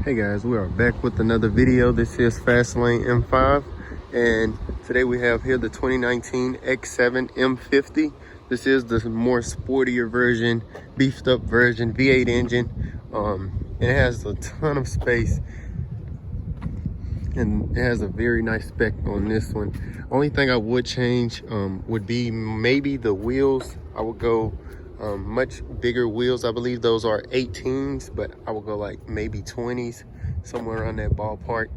Hey guys, we are back with another video. This is Fastlane M5, and today we have here the 2019 X7 M50. This is the more sportier version, beefed up version, V8 engine. It has a ton of space and it has a very nice spec on this one. Only thing I would change would be maybe the wheels. I would go much bigger wheels. I believe those are 18s, but I would go like maybe 20s, somewhere around that ballpark.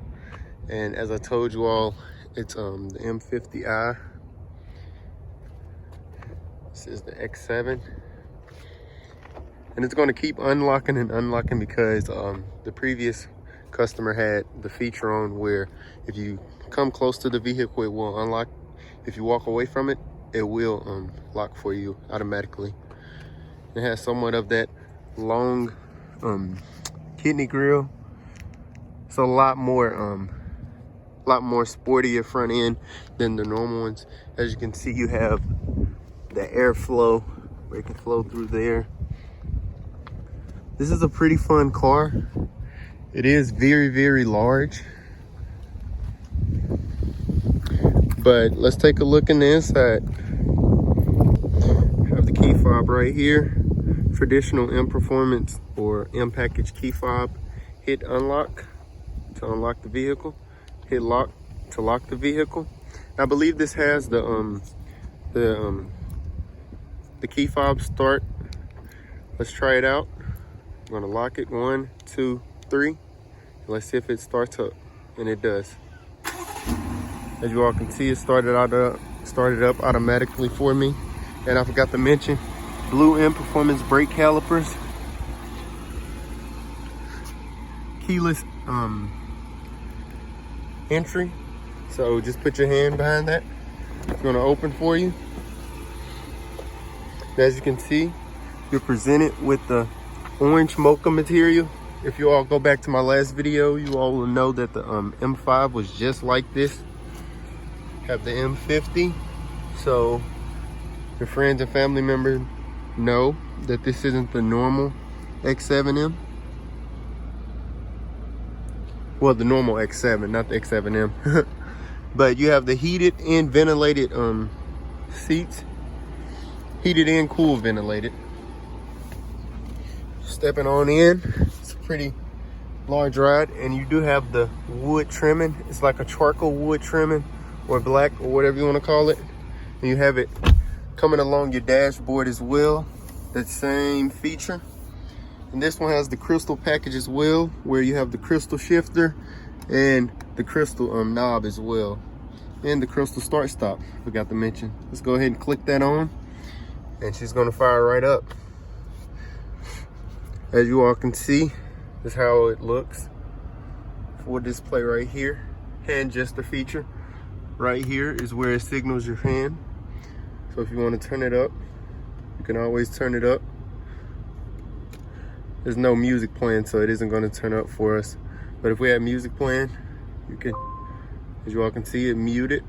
And as I told you all, it's the M50i. This is the X7, and it's going to keep unlocking and unlocking because the previous customer had the feature on where if you come close to the vehicle, it will unlock. If you walk away from it, it will lock for you automatically. It has somewhat of that long kidney grill. It's a lot more sportier front end than the normal ones. As you can see, you have the airflow where it can flow through there. This is a pretty fun car. It is very, very large. But let's take a look in the inside. Have the key fob right here. Traditional M Performance or M package key fob. Hit unlock to unlock the vehicle. Hit lock to lock the vehicle. I believe this has the key fob start. Let's try it out. I'm gonna lock it. 1, 2, 3. Let's see if it starts up, and it does. As you all can see, it started up automatically for me. And I forgot to mention, blue M Performance brake calipers, keyless entry. So just put your hand behind that. It's gonna open for you. As you can see, you're presented with the orange mocha material. If you all go back to my last video, you all will know that the M5 was just like this. Have the M50. So your friends and family members know that this isn't the normal X7M. Well, the normal X7, not the X7M. But you have the heated and ventilated seats. Heated and cool ventilated. Stepping on in, it's a pretty large ride, and you do have the wood trimming. It's like a charcoal wood trimming, or black, or whatever you want to call it. And you have it coming along your dashboard as well, that same feature. And this one has the crystal package as well, where you have the crystal shifter and the crystal knob as well, and the crystal start stop. Forgot to mention. Let's go ahead and click that on, and she's going to fire right up. As you all can see, this is how it looks. Full display right here. Hand gesture feature right here is where it signals your hand. So if you want to turn it up, you can always turn it up. There's no music playing, so it isn't going to turn up for us. But if we have music playing, you can, as you all can see, it muted.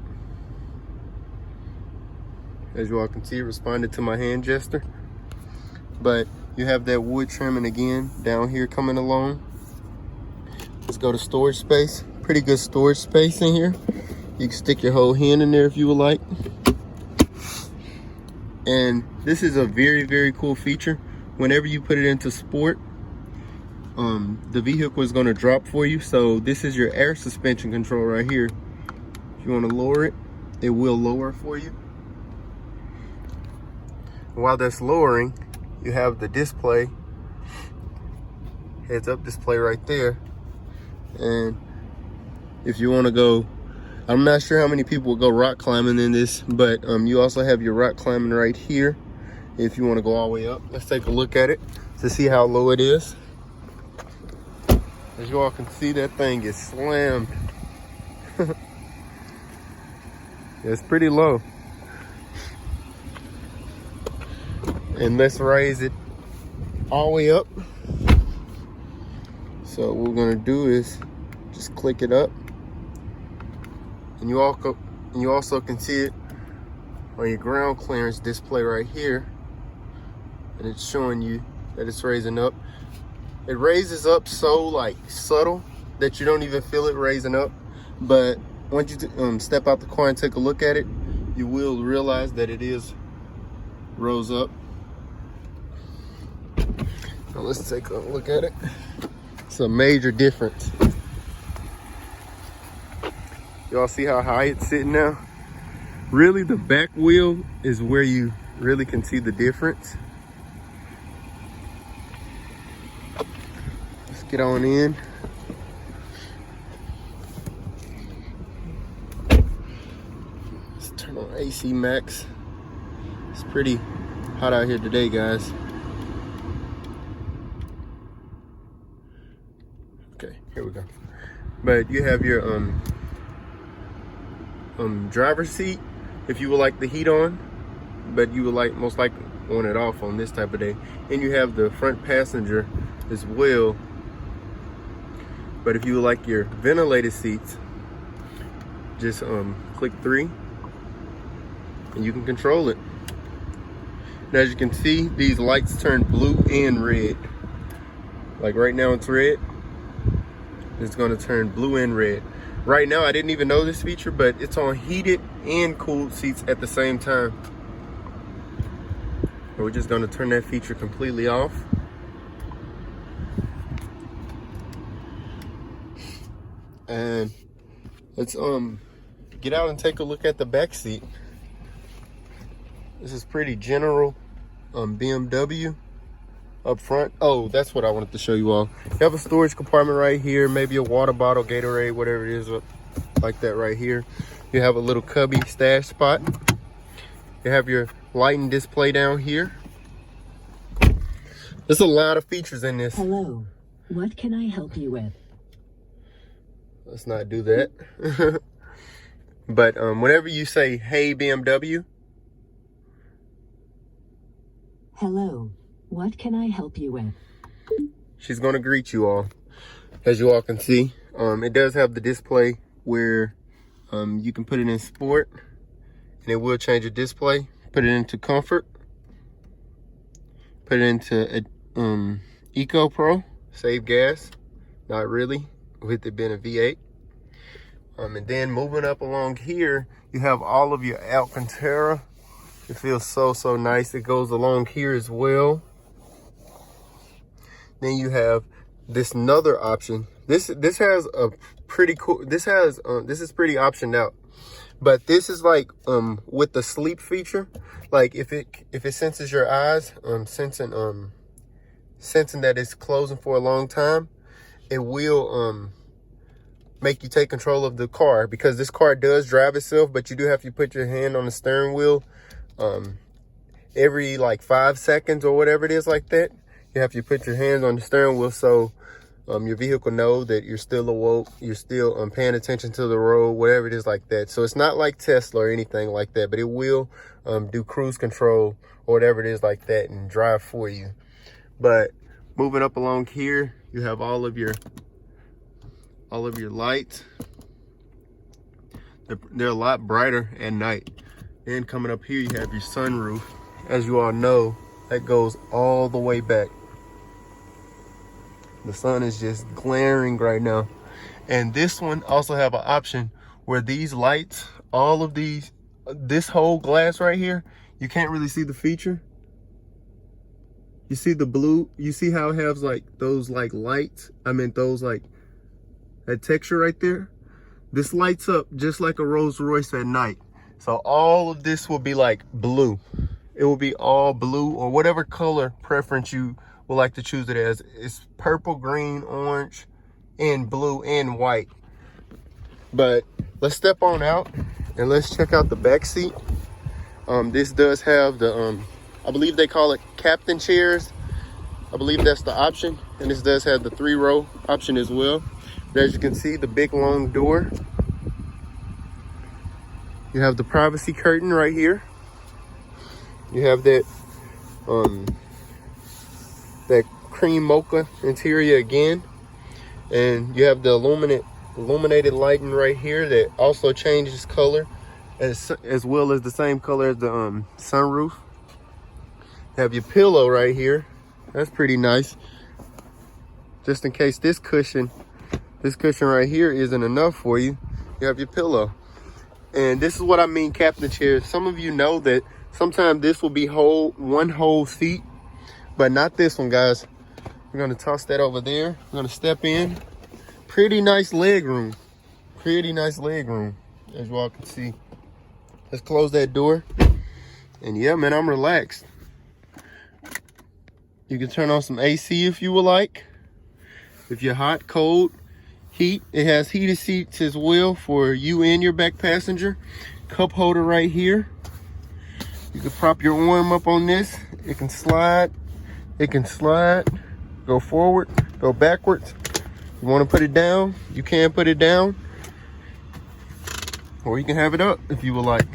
As you all can see, it responded to my hand gesture. But you have that wood trimming again down here coming along. Let's go to storage space. Pretty good storage space in here. You can stick your whole hand in there if you would like. And this is a very, very cool feature. Whenever you put it into sport, the vehicle is going to drop for you. So this is your air suspension control right here. If you want to lower it, it will lower for you. And while that's lowering, you have the display, heads up display right there. And if you want to go, I'm not sure how many people will go rock climbing in this, but you also have your rock climbing right here if you want to go all the way up. Let's take a look at it to see how low it is. As you all can see, that thing is slammed. It's pretty low. And let's raise it all the way up. So what we're gonna do is just click it up, and you also can see it on your ground clearance display right here, and it's showing you that it's raising up. It raises up so like subtle that you don't even feel it raising up. But once you step out the car and take a look at it, you will realize that it is rose up. Now let's take a look at it. It's a major difference. Y'all see how high it's sitting now? Really, the back wheel is where you really can see the difference. Let's get on in. Let's turn on AC max. It's pretty hot out here today, guys. Okay, here we go. But you have your driver's seat if you would like the heat on, but you would like most likely want it off on this type of day. And you have the front passenger as well. But if you would like your ventilated seats, just click 3 and you can control it. And as you can see, these lights turn blue and red. Like right now it's red. It's going to turn blue and red. Right now I didn't even know this feature, but it's on heated and cooled seats at the same time. And we're just going to turn that feature completely off. And let's get out and take a look at the back seat. This is pretty general BMW up front. Oh, that's what I wanted to show you all. You have a storage compartment right here, maybe a water bottle, Gatorade, whatever it is, like that right here. You have a little cubby stash spot. You have your lighting display down here. There's a lot of features in this. Hello, what can I help you with? Let's not do that. But whenever you say, hey BMW. Hello, what can I help you with? She's gonna greet you all. As you all can see, it does have the display where you can put it in sport and it will change the display. Put it into comfort. Put it into Eco Pro, save gas. Not really, with it being a V8. And then moving up along here, you have all of your Alcantara. It feels so nice. It goes along here as well. Then you have this another option. This has a pretty cool. This is pretty optioned out. But this is like with the sleep feature. Like if it senses your eyes, sensing that it's closing for a long time, it will make you take control of the car, because this car does drive itself, but you do have to put your hand on the steering wheel every like 5 seconds or whatever it is like that. You have to put your hands on the steering wheel so your vehicle know that you're still awoke, you're still paying attention to the road, whatever it is like that. So it's not like Tesla or anything like that, but it will do cruise control or whatever it is like that and drive for you. But moving up along here, you have all of your lights. They're a lot brighter at night. And coming up here, you have your sunroof. As you all know, that goes all the way back. The sun is just glaring right now. And this one also have an option where these lights, all of these, this whole glass right here, you can't really see the feature. You see the blue, you see how it has like those like lights? I meant those like, that texture right there. This lights up just like a Rolls Royce at night. So all of this will be like blue. It will be all blue or whatever color preference you would like to choose it as. It's purple, green, orange, and blue and white. But let's step on out and let's check out the back seat. This does have the, I believe they call it captain chairs. I believe that's the option. And this does have the 3-row option as well. But as you can see, the big long door. You have the privacy curtain right here. You have that that cream mocha interior again, and you have the illuminated lighting right here that also changes color, as well as the same color as the sunroof. You have your pillow right here. That's pretty nice. just in case this cushion right here isn't enough for you, you have your pillow. And this is what I mean, captain chairs. Some of you know that sometimes this will be one whole seat, but not this one, guys. We're gonna toss that over there. We're gonna step in. Pretty nice leg room. Pretty nice leg room, as you all can see. Let's close that door. And yeah, man, I'm relaxed. You can turn on some AC if you would like. If you're hot, cold, heat. It has heated seats as well for you and your back passenger. Cup holder right here. You can prop your arm up on this. It can slide. It can slide. Go forward, go backwards. You want to put it down, you can put it down. Or you can have it up if you would like.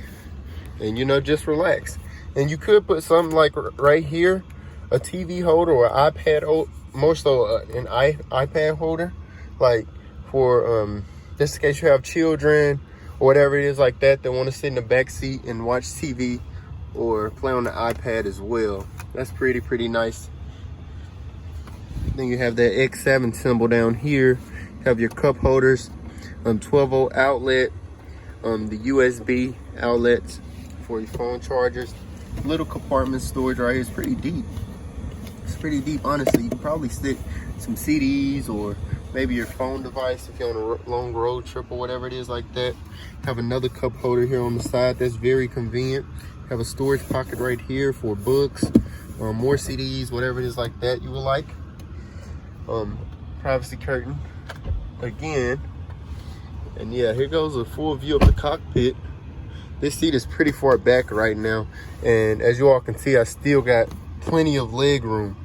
And you know, just relax. And you could put something like right here, a TV holder or an iPad, more so an iPad holder, like for just in case you have children or whatever it is like that want to sit in the back seat and watch TV or play on the iPad as well. That's pretty nice. Then you have that X7 symbol down here. You have your cup holders, 12-volt outlet, the USB outlets for your phone chargers. Little compartment storage right here is pretty deep. It's pretty deep, honestly. You can probably stick some CDs or maybe your phone device if you're on a long road trip or whatever it is like that. Have another cup holder here on the side. That's very convenient. Have a storage pocket right here for books, more CDs, whatever it is like that you would like. Privacy curtain again. And yeah, here goes a full view of the cockpit. This seat is pretty far back right now, and as you all can see, I still got plenty of leg room.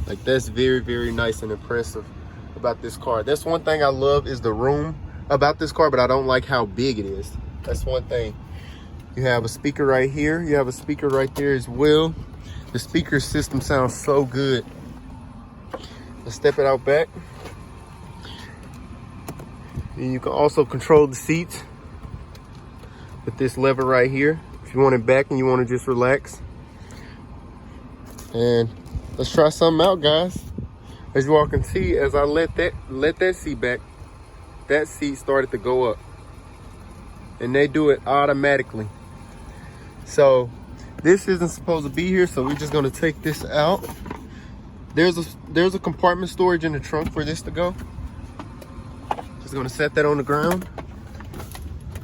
Like, that's very nice and impressive about this car. That's one thing I love, is the room about this car, but I don't like how big it is. That's one thing. You have a speaker right here. You have a speaker right there as well. The speaker system sounds so good. Let's step it out back. And you can also control the seats with this lever right here if you want it back and you want to just relax. And let's try something out, guys. As you all can see, as I let that seat back, that seat started to go up, and they do it automatically. So this isn't supposed to be here, so we're just going to take this out. There's a compartment storage in the trunk for this to go. Just gonna set that on the ground,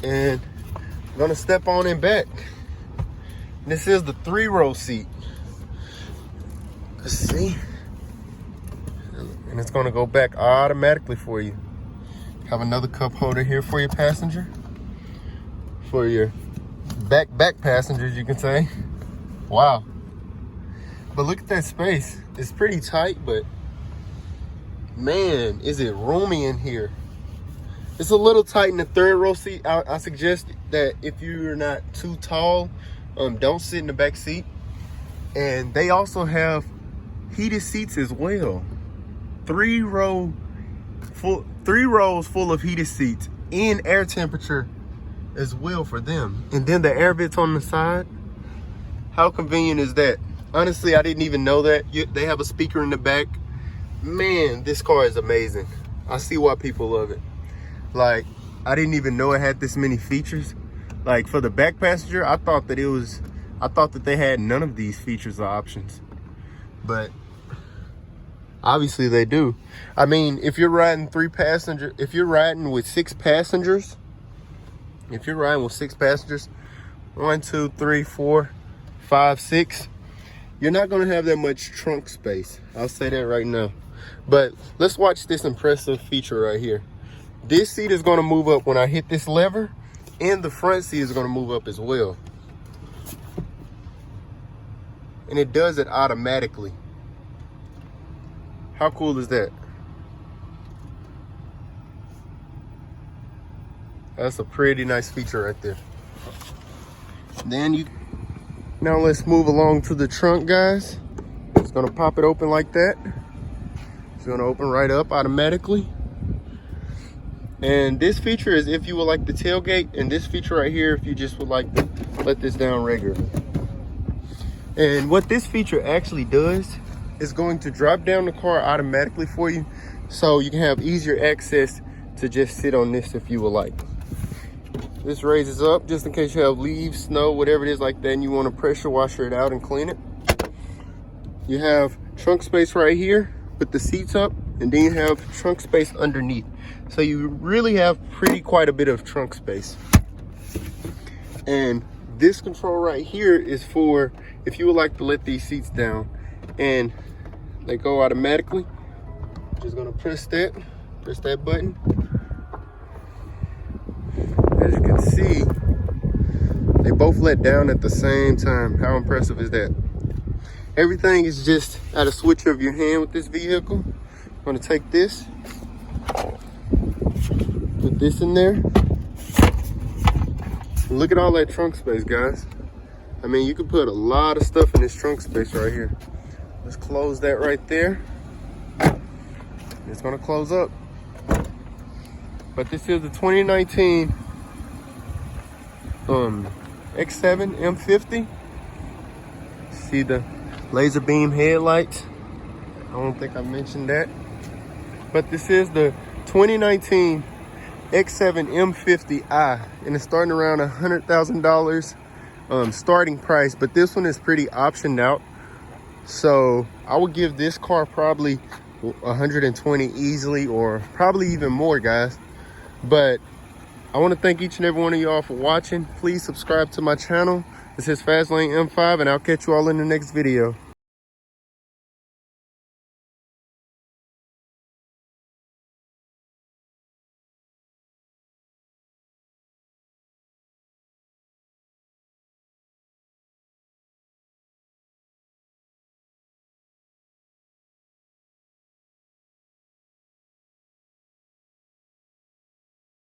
and I'm gonna step on in back. This is the 3-row seat. Let's see. And it's gonna go back automatically for you. Have another cup holder here for your passenger. For your back passengers, you can say. Wow. But look at that space. It's pretty tight, but man, is it roomy in here. It's a little tight in the 3rd row seat. I suggest that if you're not too tall, don't sit in the back seat. And they also have heated seats as well. 3 rows full of heated seats and air temperature as well for them. And then the air vents on the side. How convenient is that? Honestly, I didn't even know that. They have a speaker in the back. Man, this car is amazing. I see why people love it. Like, I didn't even know it had this many features. Like, for the back passenger, I thought that they had none of these features or options. But obviously they do. I mean, if you're riding if you're riding with 6 passengers, 1, 2, 3, 4, 5, 6, you're not going to have that much trunk space. I'll say that right now. But let's watch this impressive feature right here. This seat is going to move up when I hit this lever, and the front seat is going to move up as well. And it does it automatically. How cool is that? That's a pretty nice feature right there. Now let's move along to the trunk, guys. It's gonna pop it open like that. It's gonna open right up automatically. And this feature is if you would like the tailgate, and this feature right here if you just would like to let this down regularly. And what this feature actually does is going to drop down the car automatically for you. so you can have easier access to just sit on this if you would like. This raises up just in case you have leaves, snow, whatever it is like that, and you want to pressure washer it out and clean it. You have trunk space right here with the seats up, and then you have trunk space underneath. So you really have quite a bit of trunk space. And this control right here is for if you would like to let these seats down and they go automatically. Just gonna press that button. As you can see, they both let down at the same time. How impressive is that? Everything is just at a switch of your hand with this vehicle. I'm gonna take this, put this in there. Look at all that trunk space, guys. I mean, you could put a lot of stuff in this trunk space right here. Let's close that right there. It's gonna close up. But this is the 2019 X7 M50. See the laser beam headlights. I don't think I mentioned that. But this is the 2019 X7 M50i, and it's starting around $100,000 starting price, but this one is pretty optioned out. So I would give this car probably 120 easily, or probably even more, guys. But I want to thank each and every one of y'all for watching. Please subscribe to my channel. This is Fastlane M5, and I'll catch you all in the next video.